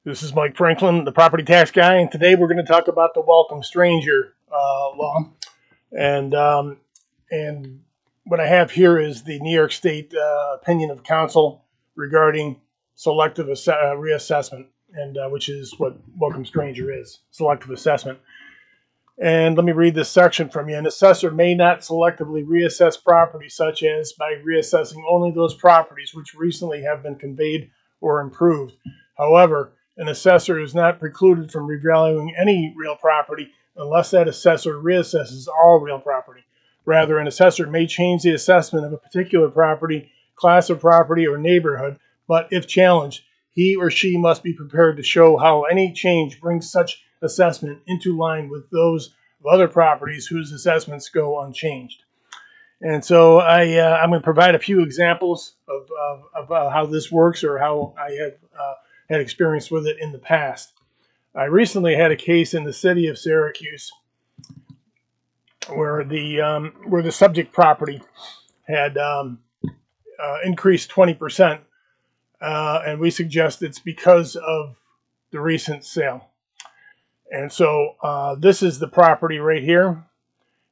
This is Mike Franklin, the property tax guy, and today we're going to talk about the welcome stranger law. And and what I have here is the New York State opinion of counsel regarding selective reassessment, and which is what welcome stranger is, selective assessment. And let me read this section from you. An assessor may not selectively reassess properties, such as by reassessing only those properties which recently have been conveyed or improved. However, an assessor is not precluded from revaluing any real property unless that assessor reassesses all real property. Rather, an assessor may change the assessment of a particular property, class of property, or neighborhood, but if challenged, he or she must be prepared to show how any change brings such assessment into line with those of other properties whose assessments go unchanged. And so I'm going to provide a few examples of how this works or how I have had experience with it in the past. I recently had a case in the city of Syracuse where the subject property had increased 20%, and we suggest it's because of the recent sale. And so this is the property right here,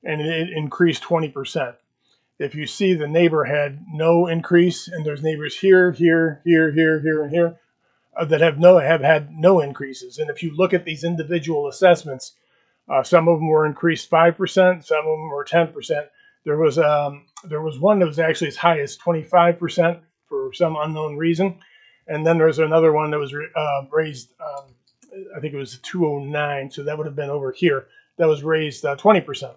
and it increased 20%. If you see, the neighbor had no increase, and there's neighbors here, here, here, here, here, and here that have had no increases. And if you look at these individual assessments, some of them were increased 5%, some of them were 10%. There was one that was actually as high as 25% for some unknown reason, and then there's another one that was raised. I think it was 209, so that would have been over here. That was raised 20%.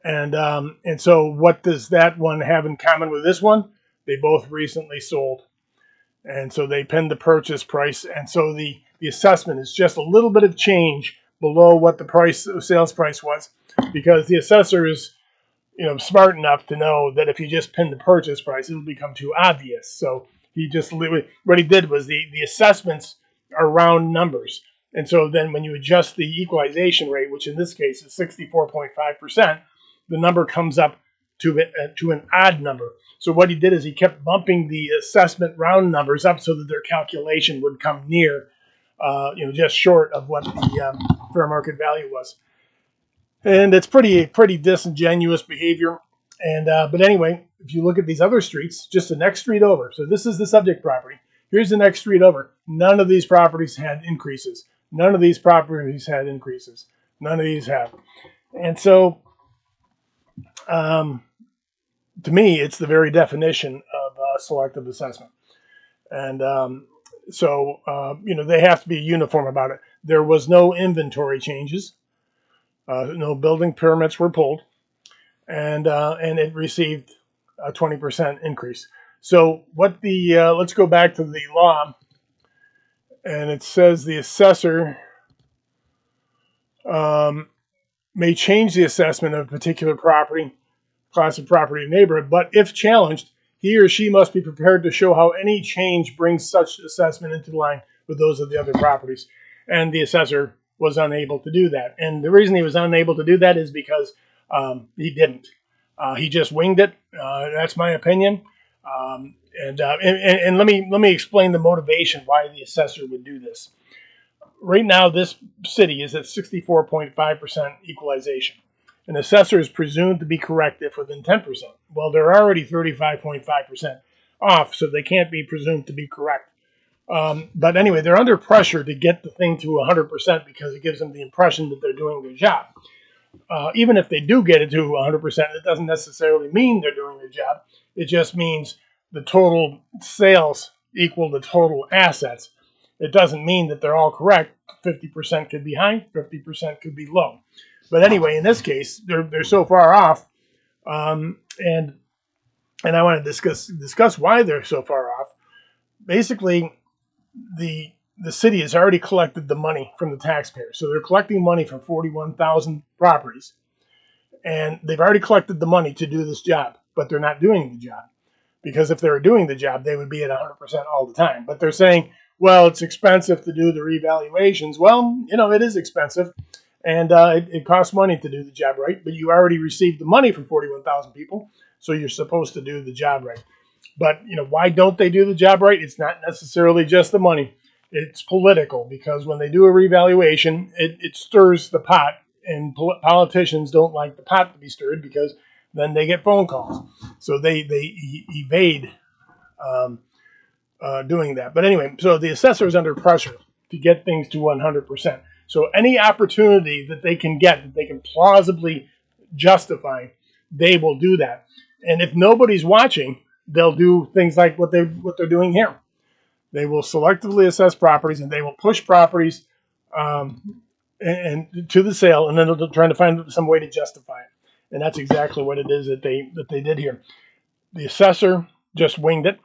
And so what does that one have in common with this one? They both recently sold, and so they pinned the purchase price, and so the assessment is just a little bit of change below what the sales price was, because the assessor is smart enough to know that if you just pin the purchase price, it'll become too obvious. So what he did was the assessments are round numbers. And so then when you adjust the equalization rate, which in this case is 64.5%, the number comes up to an odd number. So what he did is he kept bumping the assessment round numbers up so that their calculation would come near, just short of what the fair market value was. And it's pretty disingenuous behavior. And but anyway, if you look at these other streets, just the next street over. So this is the subject property. Here's the next street over. None of these properties had increases. None of these properties had increases. None of these have. And so, to me, it's the very definition of selective assessment. And they have to be uniform about it. There was no inventory changes. No building permits were pulled, and it received a 20% increase. So let's go back to the law, and it says the assessor may change the assessment of a particular property, class of property, or neighborhood, but if challenged, he or she must be prepared to show how any change brings such assessment into line with those of the other properties. And the assessor was unable to do that. And the reason he was unable to do that is because he didn't. He just winged it. That's my opinion. And let me explain the motivation why the assessor would do this. Right now, this city is at 64.5% equalization. An assessor is presumed to be correct if within 10%. Well, they're already 35.5% off, so they can't be presumed to be correct. But anyway, they're under pressure to get the thing to 100% because it gives them the impression that they're doing their job. Even if they do get it to 100%, it doesn't necessarily mean they're doing their job. It just means the total sales equal the total assets. It doesn't mean that they're all correct. 50% could be high, 50% could be low. But anyway, in this case, they're so far off, and I want to discuss why they're so far off. Basically, the city has already collected the money from the taxpayers, so they're collecting money from 41,000 properties, and they've already collected the money to do this job, but they're not doing the job, because if they were doing the job, they would be at 100% all the time. But they're saying, well, it's expensive to do the revaluations. Well, it is expensive. And it costs money to do the job right, but you already received the money from 41,000 people, so you're supposed to do the job right. But why don't they do the job right? It's not necessarily just the money. It's political because when they do a revaluation, it stirs the pot, and politicians don't like the pot to be stirred because then they get phone calls. So they evade um, doing that. But anyway, so the assessor is under pressure to get things to 100%. So any opportunity that they can get, that they can plausibly justify, they will do that. And if nobody's watching, they'll do things like what they're doing here. They will selectively assess properties, and they will push properties and to the sale, and then they're trying to find some way to justify it. And that's exactly what it is that they did here. The assessor just winged it,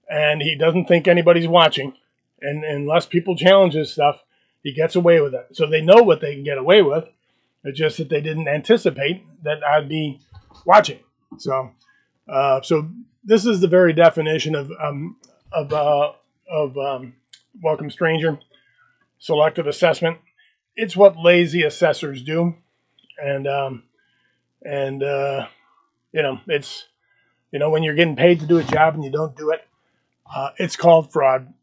and he doesn't think anybody's watching. And unless people challenge his stuff, he gets away with it. So they know what they can get away with. It's just that they didn't anticipate that I'd be watching. So this is the very definition of welcome stranger, selective assessment. It's what lazy assessors do, and and it's when you're getting paid to do a job and you don't do it, it's called fraud.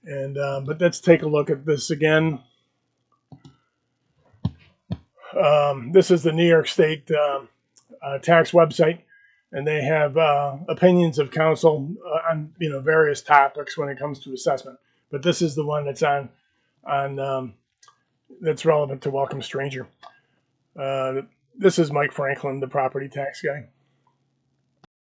And but let's take a look at this again. This is the New York State tax website, and they have opinions of counsel on various topics when it comes to assessment. But this is the one that's on that's relevant to welcome stranger. This is Mike Franklin, the property tax guy.